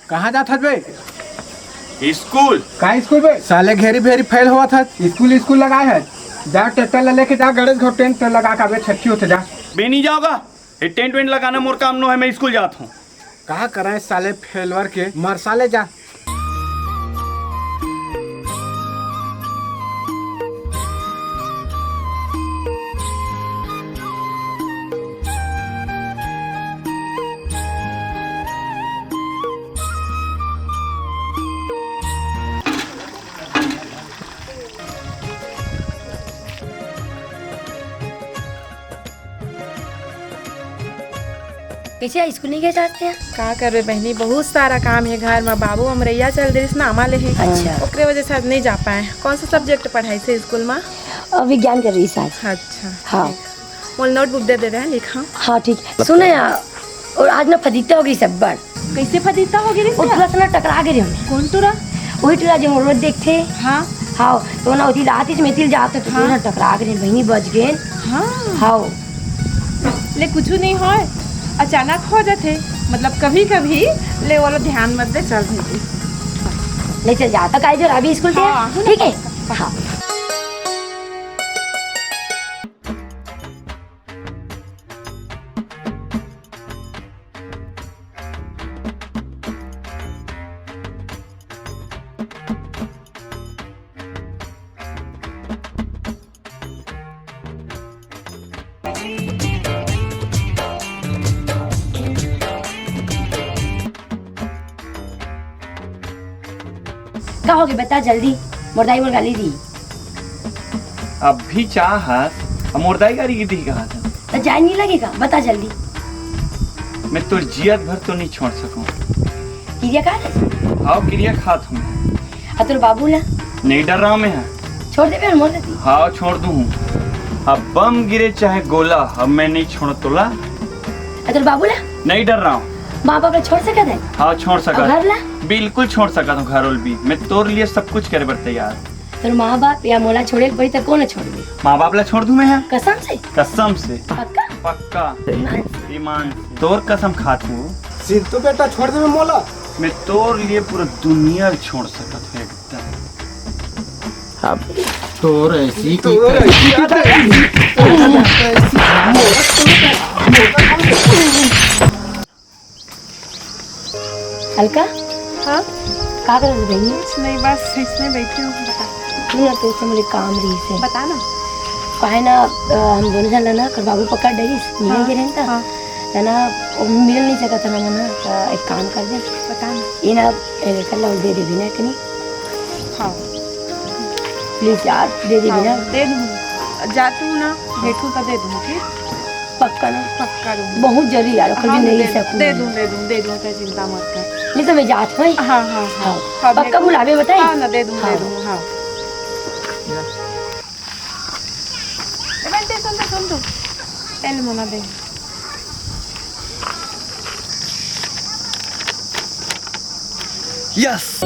कहाँ जाता बे? स्कूल का स्कूल बे? साले घेरी भेरी फैल हुआ था। स्कूल लगाए है। जा ट्रैक्टर लेके जा, गणेश घर टेंट लगा का बे छठी होते जा। बे नहीं जाओगा? ये टेंट वेंट लगाना मोर काम नो है, मैं स्कूल जाता हूँ। कहा कराए साले फेलवर के मर साले जा। कैसे स्कूल नहीं गए जाते हैं? का करबे बहनी, बहुत सारा काम है घर में। बाबू अमरैया चल रही नामा ले है। अच्छा। ओकरे वजह से आज नहीं जा पाए। कौन सा सब्जेक्ट पढ़ाई से स्कूल में? विज्ञान कर रही साज। अच्छा। हाँ। मोल नोटबुक दे रहे हैं, लिखा। हाँ ठीक। सुने यार, और आज ना फदीता हो गई सब बार। कैसे फदीता हो गई? और थोड़ा सा ना टकरा गई हमें। कौन तुरा? वही टुरा जो रोड देखते। हाँ हाँ तो ना उठी रात ही में तिल जाते तो हाँ। ना टकरा गई बहनी, बच गए। हाँ हाँ ले कुछ नहीं हो, अचानक हो जाते। मतलब कभी कभी ले वाला ध्यान मत दे, चल भेजी ले चल जाता का जो अभी स्कूल हाँ, से। ठीक है। हाँ क्या हो गया बता जल्दी। मुर्दाई मुर्गा ली दी अभी चाह मोरदाई गाड़ी की दी कहा था। तो जाए नहीं लगेगा, बता जल्दी। मैं तो जियत भर तो नहीं छोड़ सकूं। क्रिया का है? हाँ क्रिया खात हूँ। अतुल बाबू ला नहीं डर रहा मैं। छोड़ दे फिर मोर देती। हाँ छोड़ दूँ। अब बम गिरे चाहे गोला, अब मैं नहीं छोड़ तोला। अतुल बाबू ला नहीं डर रहा हूँ। माँ बाप छोड़ सके थे? हाँ छोड़ सका। और घर ला? बिल्कुल छोड़ सका हूँ। घर भी मैं तोर लिए सब कुछ करे बर तैयार। तो माँ बाप या मोला छोड़े पड़ी तो कौन छोड़ दे? माँ बाप ला छोड़ दूं मैं? कसम से? कसम से। पक्का? पक्का ईमान से। तोर कसम खात हूँ। सिर तो बेटा छोड़ दे मोला। मैं तोर लिए पूरा दुनिया छोड़ सकत हूँ एकदम। अब तोर ऐसी हल्का हाँ का कर रही है? कुछ नहीं, बस इसमें बैठी हूँ। बता तू ना तो से मुझे काम रही से बता ना। काहे ना हम दोनों जन ना कर बाबू पकड़ डरी मिल के रहता हाँ है ना, वो मिल नहीं सका था ना मना। तो एक काम कर दे, बता ना। ये ना कर लो, दे दे बिना कहीं हाँ प्लीज यार, दे दे बिना। दे दूँ, जाती हूँ ना, बैठूँ तो दे दूँ। ठीक पक्का ना? पक्का दूँ। बहुत जरूरी यार, कभी नहीं सकूँ। दे दूँ तो चिंता मत कर। नहीं तो मैं जात हूँ। हाँ हाँ हाँ पक्का बुलावे बताए। हाँ ना, दे दूँ हाँ। हाँ। सुन तू पहले मना दे। यस